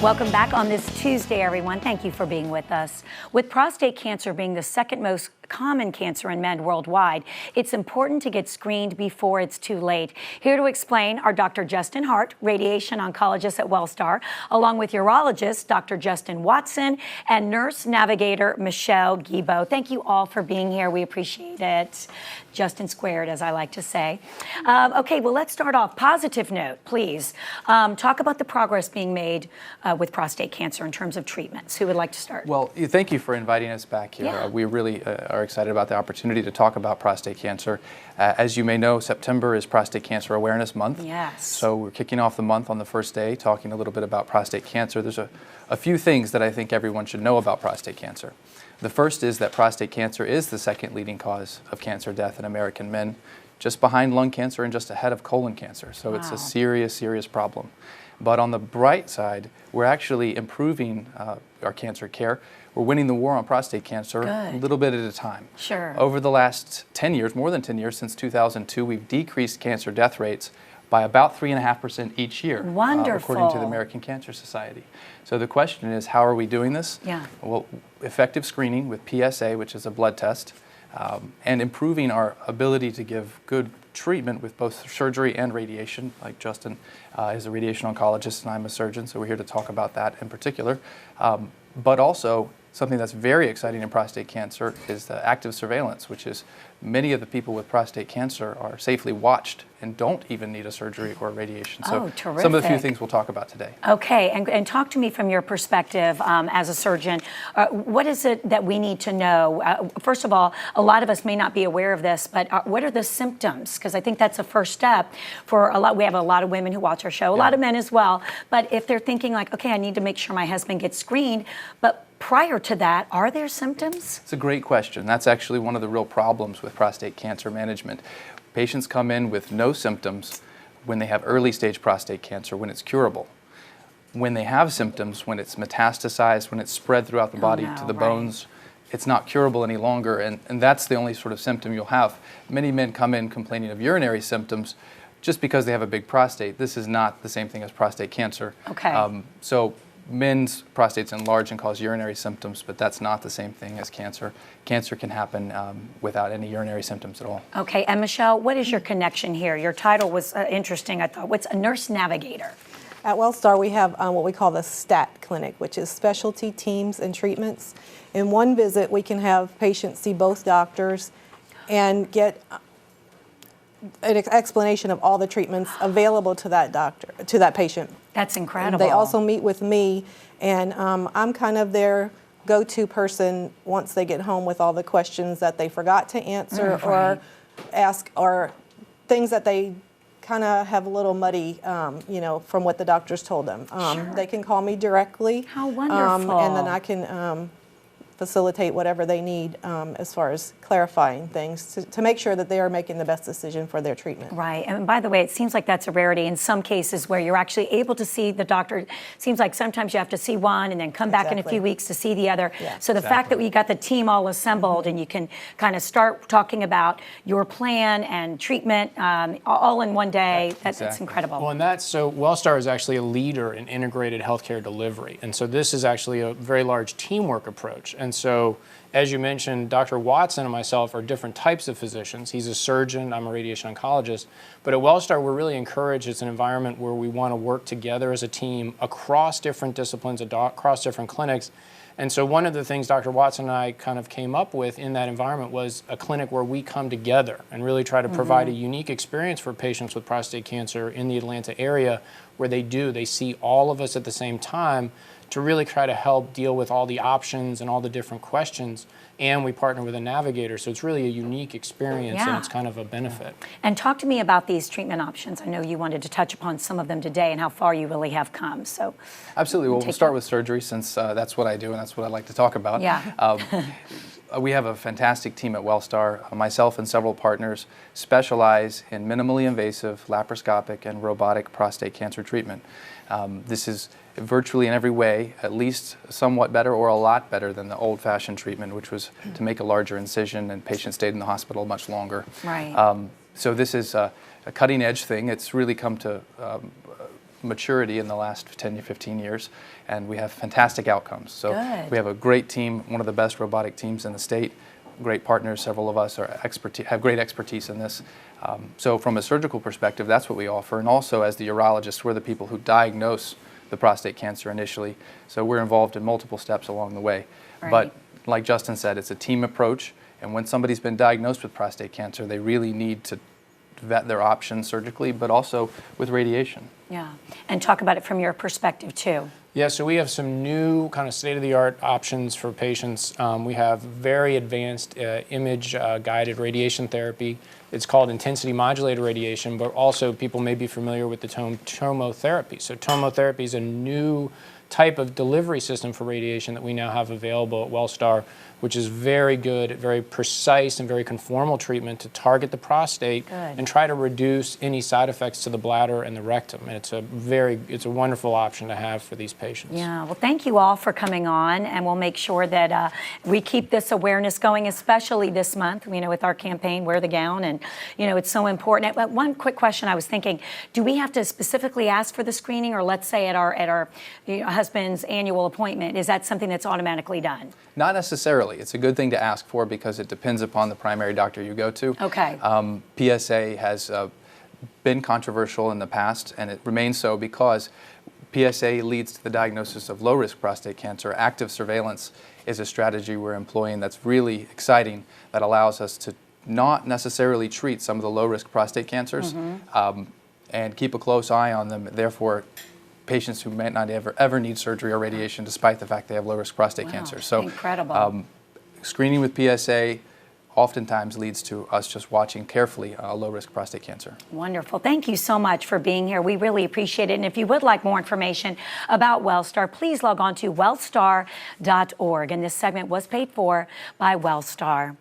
Welcome back on this Tuesday, everyone. Thank you for being with us. With prostate cancer being the second most common cancer in men worldwide, it's important to get screened before it's too late. Here to explain are Dr. Justin Hart, radiation oncologist at Wellstar, along with urologist Dr. Justin Watson and nurse navigator Michelle Guibault. Thank you all for being here. We appreciate it. Justin squared, as I like to say. Okay, well, let's start off. Positive note, please. Talk about the progress being made with prostate cancer in terms of treatments. Who would like to start? Well, thank you for inviting us back here. Yeah. We really are excited about the opportunity to talk about prostate cancer. As you may know, September is Prostate Cancer Awareness Month. Yes. So we're kicking off the month on the first day, talking a little bit about prostate cancer. There's a few things that I think everyone should know about prostate cancer. The first is that prostate cancer is the second leading cause of cancer death in American men, just behind lung cancer and just ahead of colon cancer. So It's a serious, serious problem. But on the bright side, we're actually improving our cancer care. We're winning the war on prostate cancer a little bit at a time. Sure. Over the last 10 years, more than 10 years, since 2002, we've decreased cancer death rates by about 3.5% each year. Wonderful. According to the American Cancer Society. So the question is, how are we doing this? Yeah. Well, effective screening with PSA, which is a blood test, and improving our ability to give good treatment with both surgery and radiation, like Justin is a radiation oncologist and I'm a surgeon, so we're here to talk about that in particular. But also, something that's very exciting in prostate cancer is the active surveillance, which is many of the people with prostate cancer are safely watched and don't even need a surgery or radiation. So terrific. Some of the few things we'll talk about today. Okay, and talk to me from your perspective as a surgeon. What is it that we need to know? First of all, a lot of us may not be aware of this, but what are the symptoms? Because I think that's a first step for a lot. We have a lot of women who watch our show, a lot of men as well. But if they're thinking like, okay, I need to make sure my husband gets screened, but prior to that, are there symptoms? It's a great question. That's actually one of the real problems with prostate cancer management. Patients come in with no symptoms when they have early stage prostate cancer, when it's curable. When they have symptoms, when it's metastasized, when it's spread throughout the body to the bones, it's not curable any longer, and that's the only sort of symptom you'll have. Many men come in complaining of urinary symptoms just because they have a big prostate. This is not the same thing as prostate cancer. Okay. So men's prostates enlarge and cause urinary symptoms, but that's not the same thing as cancer. Cancer can happen without any urinary symptoms at all. Okay, and Michelle, what is your connection here? Your title was interesting, I thought. What's a nurse navigator? At Wellstar, we have what we call the STAT clinic, which is specialty teams and treatments. In one visit, we can have patients see both doctors and get an explanation of all the treatments available to that doctor, to that patient. That's incredible. They also meet with me, and I'm kind of their go-to person once they get home with all the questions that they forgot to answer or ask, or things that they kind of have a little muddy, from what the doctors told them. They can call me directly. How wonderful. And then I can facilitate whatever they need as far as clarifying things to make sure that they are making the best decision for their treatment. Right, and by the way, it seems like that's a rarity in some cases where you're actually able to see the doctor. It seems like sometimes you have to see one and then come back in a few weeks to see the other. Yeah. So the fact that we got the team all assembled and you can kind of start talking about your plan and treatment all in one day, that's incredible. Well, and so Wellstar is actually a leader in integrated healthcare delivery. And so this is actually a very large teamwork approach. And so, as you mentioned, Dr. Watson and myself are different types of physicians. He's a surgeon, I'm a radiation oncologist. But at Wellstar, we're really encouraged. It's an environment where we want to work together as a team across different disciplines, across different clinics. And so one of the things Dr. Watson and I kind of came up with in that environment was a clinic where we come together and really try to provide a unique experience for patients with prostate cancer in the Atlanta area, where they see all of us at the same time to really try to help deal with all the options and all the different questions. And we partner with a navigator, so it's really a unique experience and it's kind of a benefit. And talk to me about these treatment options. I know you wanted to touch upon some of them today and how far you really have come. So absolutely. Well, we'll start with surgery, since that's what I do and that's what I like to talk about. Yeah. We have a fantastic team at Wellstar. Myself and several partners specialize in minimally invasive, laparoscopic, and robotic prostate cancer treatment. This is virtually in every way at least somewhat better or a lot better than the old-fashioned treatment, which was to make a larger incision and patients stayed in the hospital much longer. Right. So this is a cutting-edge thing. It's really come to maturity in the last 10 to 15 years, and we have fantastic outcomes. So Good. we have a great team, one of the best robotic teams in the state, great partners. Several of us have great expertise in this. So from a surgical perspective, that's what we offer. And also as the urologists, we're the people who diagnose the prostate cancer initially. So we're involved in multiple steps along the way. Right. But like Justin said, it's a team approach. And when somebody's been diagnosed with prostate cancer, they really need to vet their options surgically, but also with radiation. Yeah, and talk about it from your perspective too. Yeah, so we have some new kind of state-of-the-art options for patients. We have very advanced image-guided radiation therapy. It's called intensity modulated radiation, but also people may be familiar with the term tomotherapy. So tomotherapy is a new type of delivery system for radiation that we now have available at Wellstar, which is very good, very precise and very conformal treatment to target the prostate and try to reduce any side effects to the bladder and the rectum. And it's a wonderful option to have for these patients. Yeah, well, thank you all for coming on, and we'll make sure that we keep this awareness going, especially this month, with our campaign, Wear the Gown, and, it's so important. But one quick question I was thinking, do we have to specifically ask for the screening, or let's say at our husband's annual appointment, is that something that's automatically done? Not necessarily. It's a good thing to ask for because it depends upon the primary doctor you go to. Okay. PSA has been controversial in the past, and it remains so because PSA leads to the diagnosis of low-risk prostate cancer. Active surveillance is a strategy we're employing that's really exciting, that allows us to not necessarily treat some of the low-risk prostate cancers and keep a close eye on them. Therefore, patients who might not ever need surgery or radiation despite the fact they have low-risk prostate cancer. So incredible. Screening with PSA oftentimes leads to us just watching carefully low-risk prostate cancer. Wonderful. Thank you so much for being here. We really appreciate it. And if you would like more information about Wellstar, please log on to wellstar.org. And this segment was paid for by Wellstar.